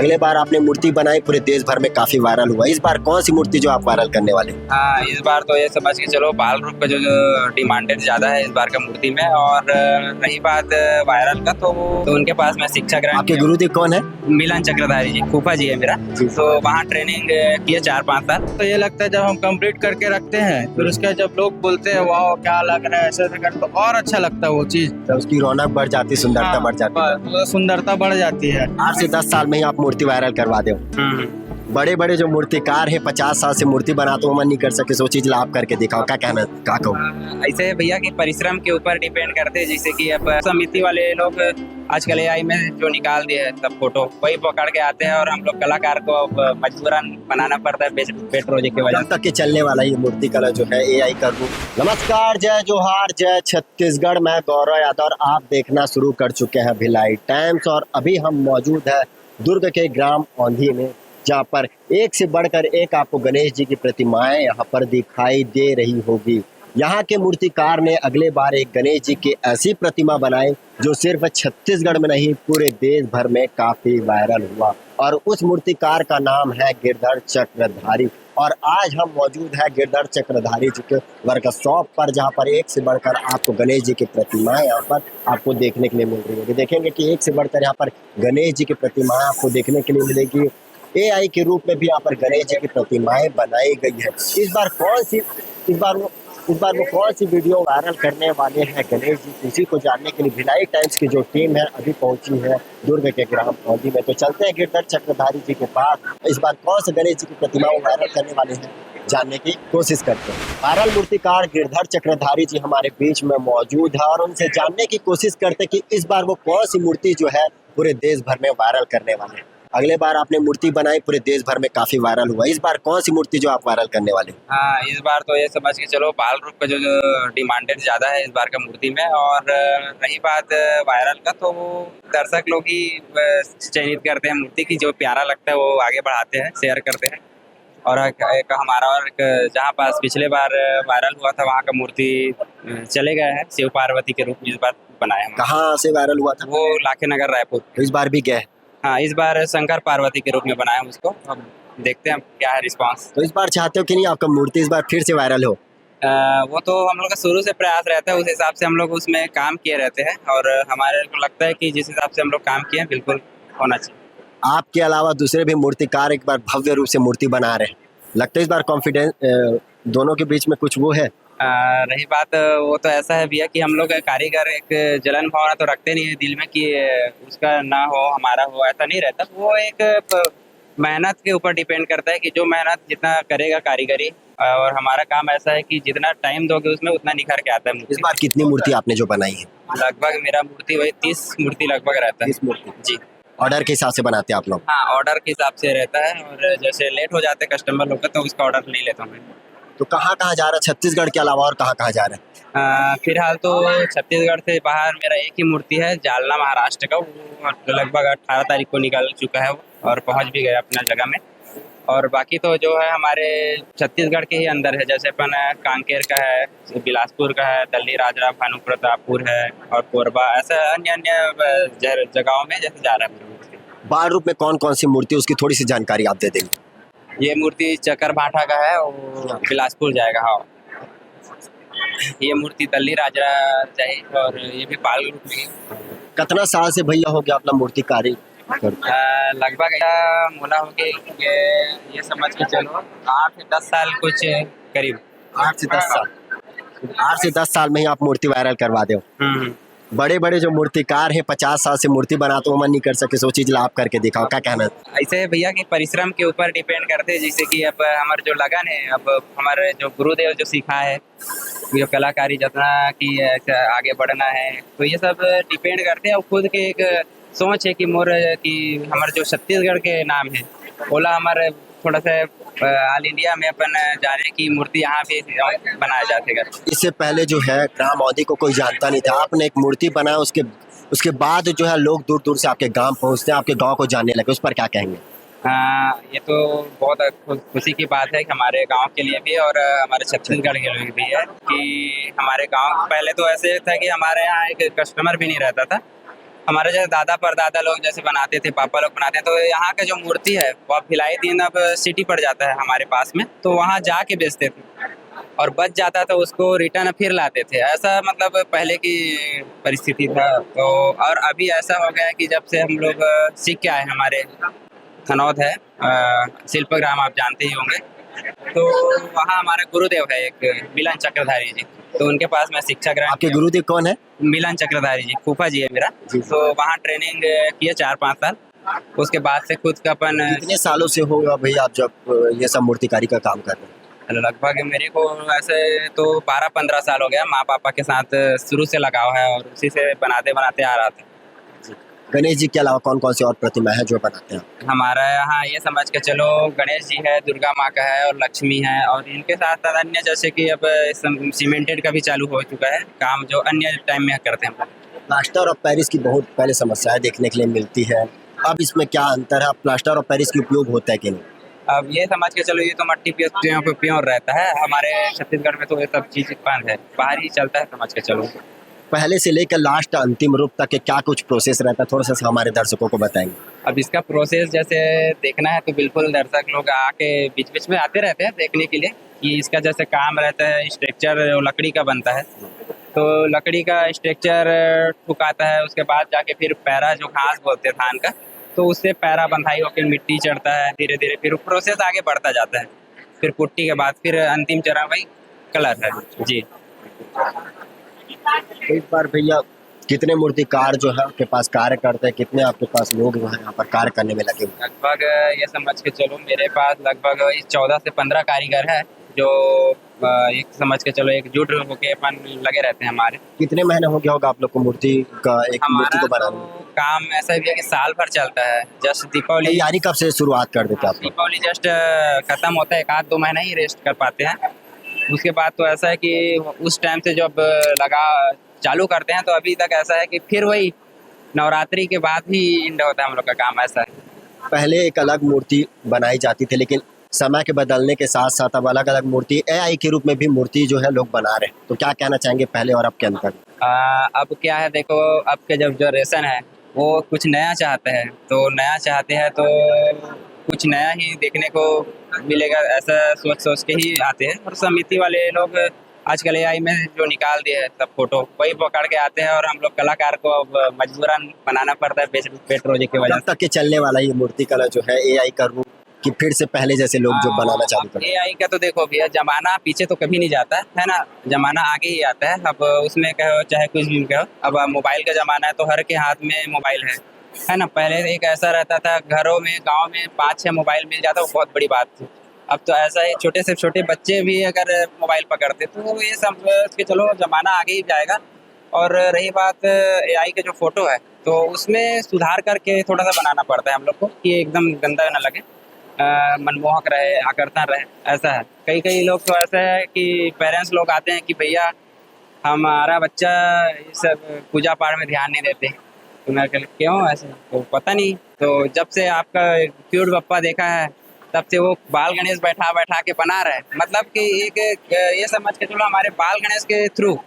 अगले बार आपने मूर्ति बनाई, पूरे देश भर में काफी वायरल हुआ। इस बार कौन सी मूर्ति जो आप वायरल करने वाले? हाँ, इस बार तो ये समझ के चलो बाल रूप का जो डिमांडेड ज्यादा है इस बार का मूर्ति में। और रही बात वायरल का, तो उनके पास मैं शिक्षा ग्रहण आपके गुरुदेव कौन है? मिलन चक्रधारी जी, फूफा जी है मेरा। तो वहाँ ट्रेनिंग किए 4-5 साल। तो ये लगता है जब हम कंप्लीट करके रखते हैं, फिर उसका जब लोग बोलते हैं वाह क्या लग रहा है, ऐसे कर, तो और अच्छा लगता है वो चीज। तो उसकी रौनक बढ़ जाती, सुंदरता बढ़ जाती है। तो सुंदरता बढ़ जाती है। 8 से 10 साल में ही आप मूर्ति वायरल करवा दो। बड़े बड़े जो मूर्तिकार है 50 साल से मूर्ति बनाते हो, मन नहीं कर सके, सो चीज लाभ करके दिखाओ। क्या कहना, क्या कहूँ? ऐसे है भैया कि परिश्रम के ऊपर डिपेंड करते हैं। जैसे कि अब समिति वाले लोग आजकल AI में जो निकाल दिए है सब फोटो, वही पकड़ के आते हैं और हम लोग कलाकार को अब मजबूरन बनाना पड़ता है पेट प्रोजेक्ट की वजह तब तक के चलने वाला ये मूर्ति कला जो है AI का रूप। नमस्कार, जय जोहार, जय छत्तीसगढ़। मैं गौरव यादव और आप देखना शुरू कर चुके हैं भिलाई टाइम्स। और अभी हम मौजूद है दुर्ग के ग्राम औंधी में, जहाँ पर एक से बढ़कर एक आपको गणेश जी की प्रतिमाएं यहाँ पर दिखाई दे रही होगी। यहाँ के मूर्तिकार ने अगले बार एक गणेश जी की ऐसी प्रतिमा बनाई जो सिर्फ छत्तीसगढ़ में नहीं पूरे देश भर में काफी वायरल हुआ। और उस मूर्तिकार का नाम है गिरधर चक्रधारी। और आज हम मौजूद है गिरधर चक्रधारी जी के वर्कशॉप पर, जहाँ पर एक से बढ़कर आपको गणेश जी की प्रतिमाएं यहाँ पर आपको देखने के लिए मिल रही होगी। देखेंगे कि एक से बढ़कर यहाँ पर गणेश जी की प्रतिमाएं आपको देखने के लिए मिलेगी। AI के रूप में भी यहाँ पर गणेश जी की प्रतिमाएं बनाई गई है। इस बार वो कौन सी वीडियो वायरल करने वाले हैं गणेश जी, इसी को जानने के लिए भिलाई टाइम्स की जो टीम है अभी पहुंची है दुर्ग के ग्राम औंधी में। तो चलते हैं गिरधर चक्रधारी जी के पास। इस बार कौन से गणेश जी की प्रतिमा वायरल करने वाले हैं, जानने की कोशिश करते हैं। वायरल मूर्तिकार गिरधर चक्रधारी जी हमारे बीच में मौजूद है और उनसे जानने की कोशिश करते कि इस बार वो कौन सी मूर्ति जो है पूरे देश भर में वायरल करने वाले हैं। अगले बार आपने मूर्ति बनाई, पूरे देश भर में काफी वायरल हुआ। इस बार कौन सी मूर्ति जो आप वायरल करने वाले? हाँ, इस बार तो ये समझ के चलो बाल रूप का जो डिमांडेड ज्यादा है इस बार का मूर्ति में। और रही बात वायरल का, तो दर्शक लोग ही चयनित करते हैं मूर्ति की, जो प्यारा लगता है वो आगे बढ़ाते हैं, शेयर करते हैं। और एक हमारा और जहाँ पास पिछले बार वायरल हुआ था वहाँ का मूर्ति चले गए हैं, शिव पार्वती के रूप में इस बार बनाया। कहाँ से वायरल हुआ था? वो लाखे नगर रायपुर। इस बार भी गए? हाँ, इस बार शंकर पार्वती के रूप में बनाया उसको। अब देखते हैं क्या है रिस्पांस। तो इस बार चाहते हो कि नहीं आपका मूर्ति इस बार फिर से वायरल हो? वो तो हम लोग का शुरू से प्रयास रहता है, उस हिसाब से हम लोग उसमें काम किए रहते हैं। और हमारे को लगता है कि जिस हिसाब से हम लोग काम किए हैं बिल्कुल होना चाहिए। आपके अलावा दूसरे भी मूर्तिकार एक बार भव्य रूप से मूर्ति बना रहे हैं, लगता है इस बार कॉन्फिडेंस दोनों के बीच में कुछ वो है? रही बात, वो तो ऐसा है भैया कि हम लोग कारीगर एक जलन भावना तो रखते नहीं है दिल में कि उसका ना हो हमारा हो, ऐसा नहीं रहता। वो एक मेहनत के ऊपर डिपेंड करता है कि जो मेहनत जितना करेगा कारीगरी, और हमारा काम ऐसा है कि जितना टाइम दोगे उसमें उतना निखर के आता है। इस बार कितनी मूर्ति आपने जो बनाई है? लगभग मेरा मूर्ति वही 30 मूर्ति लगभग रहता है। 30 मूर्ति जी। ऑर्डर के हिसाब से बनाते हैं आप लोग? हाँ, ऑर्डर के हिसाब से रहता है। और जैसे लेट हो जाते कस्टमर लोग का तो उसका ऑर्डर नहीं लेता हूँ मैं। तो कहाँ कहाँ जा रहा है छत्तीसगढ़ के अलावा, और कहाँ कहाँ जा रहा है? फिलहाल तो छत्तीसगढ़ से बाहर मेरा एक ही मूर्ति है, जालना महाराष्ट्र का। वो लगभग 18 तारीख को निकल चुका है वो, और पहुंच भी गया अपना जगह में। और बाकी तो जो है हमारे छत्तीसगढ़ के ही अंदर है, जैसे अपन कांकेर का है, बिलासपुर का है, दल्ली राजरा, भानु प्रतापपुर है, और कोरबा, ऐसे अन्य अन्य जगहों में जैसे जा रहा है मूर्ति। बाल रूप में कौन कौन सी मूर्ति, उसकी थोड़ी सी जानकारी आप दे देंगे? ये मूर्ति चक्कर भाठा का है, वो बिलासपुर जाएगा। हाँ, ये मूर्ति दल्ली राजरा चाहिए, और ये भी बाल रूप में। कितना साल से भैया हो गया अपना मूर्तिकारी? लगभग मोला हो गए ये समझ के चलो 8 से 10 साल कुछ करीब। 8 से 10 साल। 8 से 10 साल में ही आप मूर्ति वायरल करवा दो। बड़े बड़े जो मूर्तिकार है 50 साल से मूर्ति बनाते हो, मन नहीं कर सके, सो चीज लाभ करके दिखाओ। क्या कहना? ऐसे है भैया कि परिश्रम के ऊपर डिपेंड करते हैं। जैसे कि अब हमारे जो लगन है, अब हमारे जो गुरुदेव जो सिखा है, जो कलाकारी जितना कि आगे बढ़ना है, तो ये सब डिपेंड करते हैं। और खुद के एक सोच है कि कि हमारे जो छत्तीसगढ़ के नाम है ओला, हमारे थोड़ा सा ऑल इंडिया में अपन जाने की मूर्ति यहाँ भी बनाया जाएगा। इससे पहले जो है ग्राम औंधी को कोई जानता नहीं था, आपने एक मूर्ति बनाया, उसके बाद जो है लोग दूर दूर से आपके गांव पहुंचते हैं, आपके गांव को जानने लगे, उस पर क्या कहेंगे? ये तो बहुत खुशी की बात है कि हमारे गांव के लिए भी और हमारे छत्तीसगढ़ के लिए भी है कि हमारे गांव पहले तो ऐसे था कि हमारे यहाँ एक कस्टमर भी नहीं रहता था। हमारे जैसे दादा परदादा लोग जैसे बनाते थे, पापा लोग बनाते हैं, तो यहाँ का जो मूर्ति है वो अब भिलाई दिन अब सिटी पड़ जाता है हमारे पास में, तो वहाँ जाके बेचते थे और बच जाता तो उसको रिटर्न फिर लाते थे। ऐसा मतलब पहले की परिस्थिति था। तो और अभी ऐसा हो गया है कि जब से हम लोग सीख के आए, हमारे खनौद है शिल्पग्राम, आप जानते ही होंगे, तो वहाँ हमारा गुरुदेव है एक मिलन चक्रधारी जी, तो उनके पास मैं शिक्षा ग्रहण आपके किया। गुरुदेव कौन है? मिलन चक्रधारी जी फूफा जी है मेरा, तो वहाँ ट्रेनिंग किए 4-5 साल। उसके बाद से खुद का अपन कितने सालों से होगा भैया आप जब ये सब मूर्तिकारी का काम कर रहे हैं? लगभग मेरे को ऐसे तो 12-15 साल हो गया। माँ पापा के साथ शुरू से लगाव है और उसी से बनाते बनाते आ रहा था। गणेश जी के अलावा कौन कौन सी और प्रतिमा है जो बनाते हैं? हमारा यहाँ ये समझ के चलो गणेश जी है, दुर्गा माँ का है और लक्ष्मी है, और इनके साथ साथ अन्य जैसे कि अब सीमेंटेड का भी चालू हो चुका है काम, जो अन्य टाइम में करते हैं। प्लास्टर ऑफ पेरिस की बहुत पहले समस्याएं देखने के लिए मिलती है, अब इसमें क्या अंतर है? प्लास्टर ऑफ पेरिस की उपयोग होता है कि नहीं? अब ये समझ के चलो ये तो मट्टी पे प्योर रहता है, हमारे छत्तीसगढ़ में तो ये सब चीज़ बंद है, बाहर ही चलता है समझ के चलो। पहले से लेकर लास्ट अंतिम रूप तक के क्या कुछ प्रोसेस रहता है, थोड़ा सा हमारे दर्शकों को बताएंगे। अब इसका प्रोसेस जैसे देखना है तो बिल्कुल दर्शक लोग आके बीच बीच में आते रहते हैं देखने के लिए कि इसका जैसे काम रहता है। स्ट्रक्चर लकड़ी का बनता है, तो लकड़ी का स्ट्रक्चर ठुकाता है, उसके बाद जाके फिर पैरा जो घास बोलते हैं धान का, तो उससे पैरा बंधाई होकर मिट्टी चढ़ता है, धीरे धीरे फिर प्रोसेस आगे बढ़ता जाता है। फिर पुट्टी के बाद फिर अंतिम चरण वही कलर है जी। एक बार भैया कितने मूर्तिकार जो है आपके पास कार्य करते हैं, कितने आपके पास लोग जो है यहाँ पर कार्य करने में लगे हुए हैं? लगभग ये समझ के चलो मेरे पास लगभग 14 से 15 कारीगर है जो एक समझ के चलो एकजुट होके अपन लगे रहते हैं हमारे। कितने महीने हो गया होगा आप लोग को मूर्ति का एक मूर्ति हमारा को तो बनाने में? काम ऐसा भी है कि साल भर चलता है। जस्ट दीपावली तैयारी कब से शुरुआत कर देते हैं आप लोग? दीपावली जस्ट खत्म होता है, 1-2 महीना ही रेस्ट कर पाते हैं। उसके बाद तो ऐसा है कि उस टाइम से जब लगा चालू करते हैं तो अभी तक ऐसा है कि फिर वही नवरात्रि के बाद ही एंड होता है हम लोग का काम। ऐसा है पहले एक अलग मूर्ति बनाई जाती थी, लेकिन समय के बदलने के साथ साथ अब अलग अलग मूर्ति एआई के रूप में भी मूर्ति जो है लोग बना रहे हैं, तो क्या कहना चाहेंगे पहले और अब के अंतर? अब क्या है देखो, अब के जब जनरेशन है वो कुछ नया चाहते हैं, तो नया चाहते हैं तो कुछ नया ही देखने को मिलेगा, ऐसा सोच सोच के ही आते हैं। और समिति वाले लोग आजकल एआई में जो निकाल दिए है सब फोटो वही पकड़ के आते हैं, और हम लोग कलाकार को अब मजबूरन बनाना पड़ता है पेट रोजे की वजह कब तक के चलने वाला ये मूर्ति कला जो है एआई का रूप, कि फिर से पहले जैसे लोग जो बनाना चालू कर? एआई का तो देखो भैया, जमाना पीछे तो कभी नहीं जाता है ना, जमाना आगे ही आता है। अब उसमें कहो चाहे कुछ भी कहो, अब मोबाइल का जमाना है तो हर के हाथ में मोबाइल है ना। पहले एक ऐसा रहता था घरों में, गांव में 5-6 मोबाइल मिल जाता, वो बहुत बड़ी बात थी। अब तो ऐसा है छोटे से छोटे बच्चे भी अगर मोबाइल पकड़ते तो ये सब कि चलो जमाना आगे ही जाएगा। और रही बात एआई के जो फोटो है तो उसमें सुधार करके थोड़ा सा बनाना पड़ता है हम लोग को कि एकदम गंदा ना लगे, मनमोहक रहे, आकर्षण रहे, ऐसा है। कई लोग तो ऐसा है कि पेरेंट्स लोग आते हैं कि भैया हमारा बच्चा ये सब पूजा पाठ में ध्यान नहीं देते, तो मैं कहता क्यों ऐसे, तो पता नहीं। तो जब से आपका क्यूट बप्पा देखा है तब से वो बाल गणेश बैठा के बना रहे हैं। मतलब कि एक ये समझ के चलो हमारे बाल गणेश के थ्रू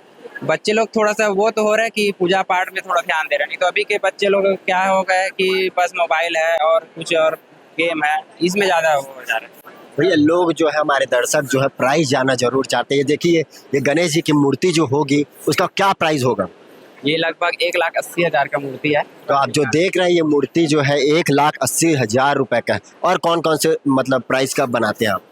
बच्चे लोग थोड़ा सा वो तो हो रहा है कि पूजा पाठ में थोड़ा ध्यान दे रहे हैं। नहीं तो अभी के बच्चे लोग क्या हो गए कि बस मोबाइल है और कुछ और गेम है, इसमें ज़्यादा हो जा रहा है। भैया लोग जो है हमारे दर्शक जो है प्राइस जानना जरूर चाहते हैं। देखिए ये गणेश जी की मूर्ति जो होगी उसका क्या प्राइस होगा? ये लगभग 1,80,000 का मूर्ति है। तो आप जो देख रहे हैं ये मूर्ति जो है 1,80,000 रुपए का है। और कौन कौन से मतलब प्राइस का बनाते हैं आप?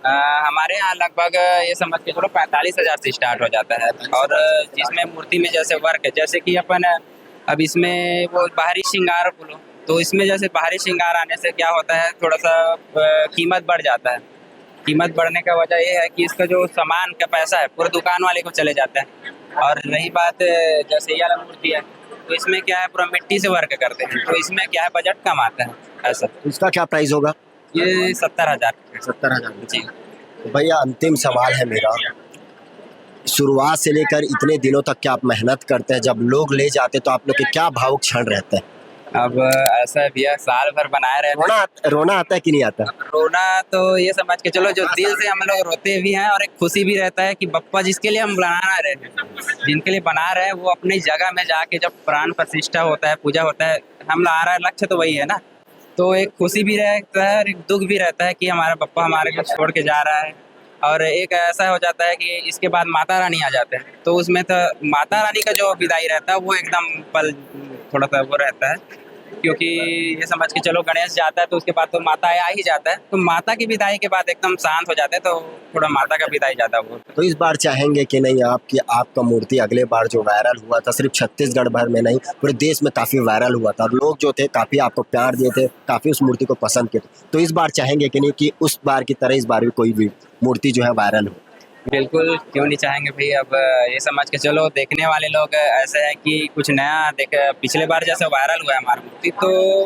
हमारे यहाँ लगभग ये समझ के चलो 45,000 से स्टार्ट हो जाता है। और जिसमें मूर्ति में जैसे वर्क है, जैसे कि अपन अब इसमें वो बाहरी श्रृंगार बोलो, तो इसमें जैसे बाहरी श्रृंगार आने से क्या होता है थोड़ा सा कीमत बढ़ जाता है। कीमत बढ़ने का वजह ये है कि इसका जो सामान का पैसा है पूरा दुकान वाले को चले जाता है। और रही बात जैसे ये वाला मूर्ति है तो इसमें क्या है पूरा मिट्टी से वर्क करते हैं, तो इसमें क्या है बजट कम आता है ऐसा। इसका क्या प्राइस होगा? ये 70,000। 70,000 जी। भैया अंतिम सवाल है मेरा, शुरुआत से लेकर इतने दिनों तक क्या आप मेहनत करते हैं, जब लोग ले जाते तो आप लोग के क्या भावुक क्षण रहते हैं? अब ऐसा है भैया, साल भर बनाए रहे। रोना आता है कि नहीं आता? रोना तो ये समझ के चलो, जो दिल से हम लोग रोते भी हैं और एक खुशी भी रहता है कि बप्पा जिसके लिए हम बना रहे हैं, जिनके लिए बना रहे हैं, वो अपनी जगह में जाके जब प्राण प्रतिष्ठा होता है, पूजा होता है, हम आ रहा है, लक्ष्य तो वही है ना। तो एक खुशी भी रहता है और एक दुख भी रहता है कि हमारा पप्पा हमारे को छोड़ के जा रहा है। और एक ऐसा हो जाता है कि इसके बाद माता रानी आ जाते हैं, तो उसमें तो माता रानी का जो विदाई रहता है वो एकदम पल थोड़ा सा वो रहता है, क्योंकि ये समझ के चलो गणेश जाता है तो उसके बाद तो माता आ ही जाता है, तो माता की विदाई के बाद एकदम शांत हो जाते हैं, तो थोड़ा माता का विदाई ज्यादा वो। तो इस बार चाहेंगे कि नहीं आपकी आपका मूर्ति अगले बार जो वायरल हुआ था, सिर्फ छत्तीसगढ़ भर में नहीं पूरे देश में काफी वायरल हुआ था और लोग जो थे काफी आपको प्यार दिए थे, काफी उस मूर्ति को पसंद किए थे, तो इस बार चाहेंगे कि नहीं कि उस बार की तरह इस बार भी कोई भी मूर्ति जो है वायरल हो? बिल्कुल, क्यों नहीं चाहेंगे भाई। अब ये समझ के चलो, देखने वाले लोग ऐसे हैं कि कुछ नया देख। पिछले बार जैसे वायरल हुआ है हमारा मूर्ति, तो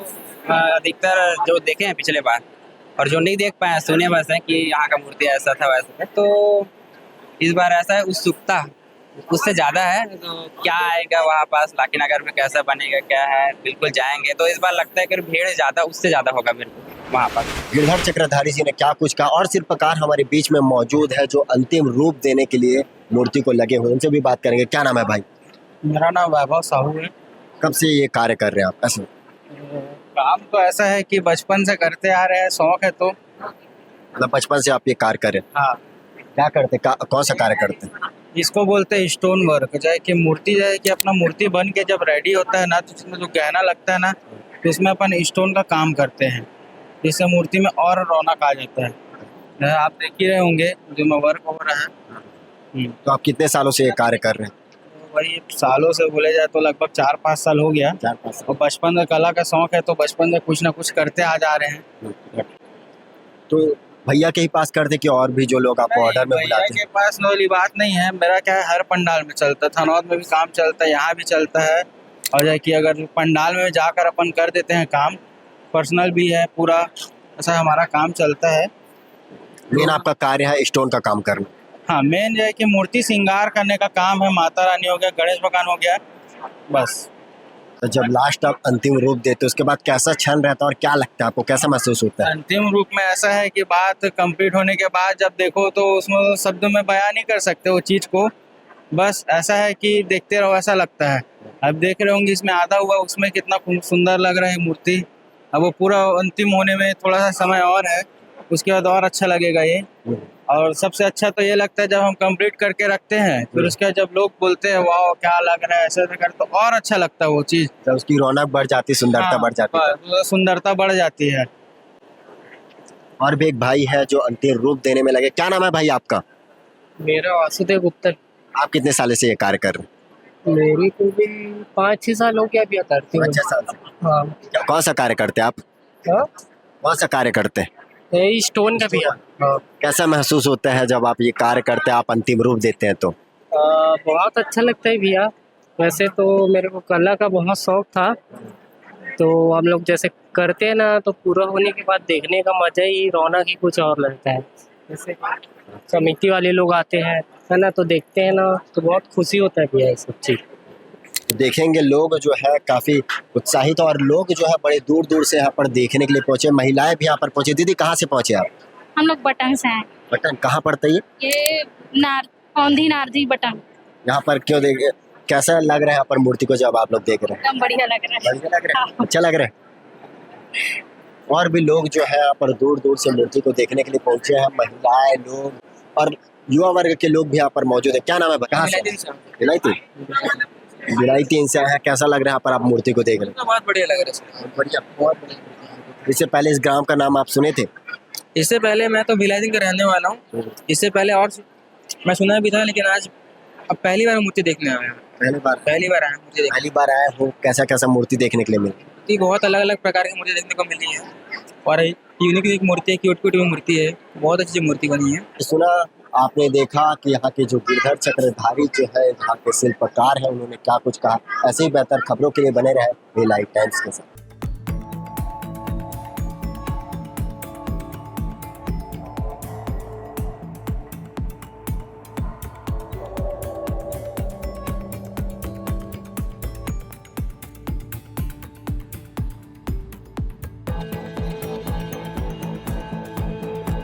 अधिकतर जो देखे हैं पिछले बार, और जो नहीं देख पाए सुने बस हैं कि यहाँ का मूर्ति ऐसा था वैसा था। तो इस बार ऐसा है, उत्सुकता उससे ज़्यादा है, तो क्या आएगा वहाँ पास लाकी नगर में, कैसा बनेगा, क्या है, बिल्कुल जाएंगे। तो इस बार लगता है कि भीड़ ज़्यादा उससे ज़्यादा होगा बिल्कुल वहाँ पर। गिरधर चक्रधारी जी ने क्या कुछ कहा, और शिल्पकार हमारे बीच में मौजूद है जो अंतिम रूप देने के लिए मूर्ति को लगे हुए, उनसे भी बात करेंगे। क्या नाम है भाई? मेरा नाम वैभव साहू है। कब से ये कार्य कर रहे हैं आप? ऐसे काम तो ऐसा है कि बचपन से करते आ रहे हैं, शौक है तो। मतलब बचपन से आप ये कार्य कर रहे हैं? हाँ। क्या करते, कौन सा कार्य करते हैं? इसको बोलते हैं स्टोन वर्क। चाहे कि मूर्ति जाए कि अपना मूर्ति बन के जब रेडी होता है ना, तो उसमें जो गहना लगता है ना, तो उसमें अपन स्टोन का काम करते हैं, जिससे मूर्ति में और रौनक आ जाता है। आप देख ही रहे होंगे जो में वर्क हो रहा है। तो आप कितने सालों से ये कार्य कर रहे हैं? वही सालों से बोले जाए तो लगभग 4-5 साल हो गया। 4-5 और बचपन से कला का शौक है, तो बचपन से कुछ ना कुछ करते आ जा रहे हैं। तो भैया के ही पास करते कि और भी जो लोग आपको ऑर्डर में भैया बुलाते के हैं? पास वाली बात नहीं है। मेरा क्या है, हर पंडाल में चलता है, थनौद में भी काम चलता है, यहाँ भी चलता है। और जाए कि अगर पंडाल में जाकर अपन कर देते हैं काम, पर्सनल भी है पूरा, ऐसा हमारा काम चलता है। मेन आपका कार्य है स्टोन का काम करना? हाँ, मेन जो है कि मूर्ति श्रृंगार करने का काम है। माता रानी हो गया, गणेश भगवान हो गया, बस। तो जब लास्ट आप अंतिम रूप देते उसके बाद कैसा क्षण रहता है और क्या लगता है आपको, कैसा महसूस होता है? अंतिम रूप में ऐसा है कि बात कंप्लीट होने के बाद जब देखो तो उसमें शब्द में बयान नहीं कर सकते वो चीज़ को। बस ऐसा है कि देखते रहो, ऐसा लगता है। अब देख रहे होंगे इसमें आधा हुआ, उसमें कितना सुंदर लग रहा है मूर्ति। अब वो पूरा अंतिम होने में थोड़ा सा समय और है, उसके बाद और अच्छा लगेगा ये। और सबसे अच्छा तो ये लगता है जब हम कंप्लीट करके रखते हैं, फिर उसके बाद जब लोग बोलते हैं वाह क्या लग रहा है, ऐसे कर, तो और अच्छा लगता है वो चीज़। तो उसकी रौनक बढ़ जाती, सुंदरता बढ़ जाती है। सुंदरता बढ़ जाती है। और भी एक भाई है जो अंतिम रूप देने में लगे। क्या नाम है भाई आपका? मेरा वासुदेव गुप्ता। आप कितने साल से ये कार्य कर रहे मेरी को भी 5-6 साल हो गया अभी करती हूँ। 5-6 साल से? हाँ। कौन सा कार्य करते हैं आप? हाँ? कौन सा कार्य करते हैं? यही स्टोन का भी है। हाँ। कैसा महसूस होता है जब आप ये कार्य करते हैं, आप अंतिम रूप देते हैं तो? बहुत अच्छा लगता है भैया। वैसे तो मेरे को कला का बहुत शौक था, तो हम लोग जैसे करते हैं ना, तो पूरा होने के बाद देखने का मजा ही, रौनक ही कुछ और लगता है। जैसे समिति वाले लोग आते हैं है ना, तो देखते हैं ना, तो बहुत खुशी होता है भैया ये सब चीज़। देखेंगे लोग जो है काफी उत्साहित, और लोग जो है बड़े दूर दूर से यहाँ पर देखने के लिए पहुंचे, महिलाएं भी यहाँ पर पहुंचे। दीदी कहाँ से पहुंचे आप? हम लोग बटन से हैं। बटन कहाँ पड़ता है ये औंधी नारजी बटन। यहाँ पर क्यों देख, कैसा लग रहा है यहाँ पर मूर्ति को जब आप लोग देख रहे हैं? एकदम बढ़िया लग रहा है। बढ़िया लग रहा है, अच्छा लग रहा है। और भी लोग जो है यहाँ पर दूर दूर से मूर्ति को देखने के लिए पहुंचे हैं, महिलाएं, लोग और युवा वर्ग के लोग भी यहाँ पर मौजूद है। क्या नाम है? कहाँ से? बिलाई से है। कैसा लग रहा है यहाँ पर आप मूर्ति को देख रहे हैं? बहुत बढ़िया लग रहा है। बढ़िया, बहुत बढ़िया। इससे पहले इस ग्राम का नाम आप सुने थे? इससे पहले मैं तो भिलाई का रहने वाला हूँ। इससे पहले और मैं सुना भी था, लेकिन आज अब पहली बार मूर्ति देखने आया। पहली बार आया मूर्ति देखने। पहली बार आया हो। कैसा कैसा मूर्ति देखने के लिए मिली? बहुत अलग अलग प्रकार की मूर्ति देखने को मिली है, और यूनिक मूर्ति है, क्यूट क्यूट मूर्ति है, बहुत अच्छी मूर्ति बनी है। सुना आपने, देखा कि यहाँ के जो गिरधर चक्रधारी जो है, यहाँ के शिल्पकार है, उन्होंने क्या कुछ कहा। ऐसे ही बेहतर खबरों के लिए बने रहे भिलाई टाइम्स के साथ।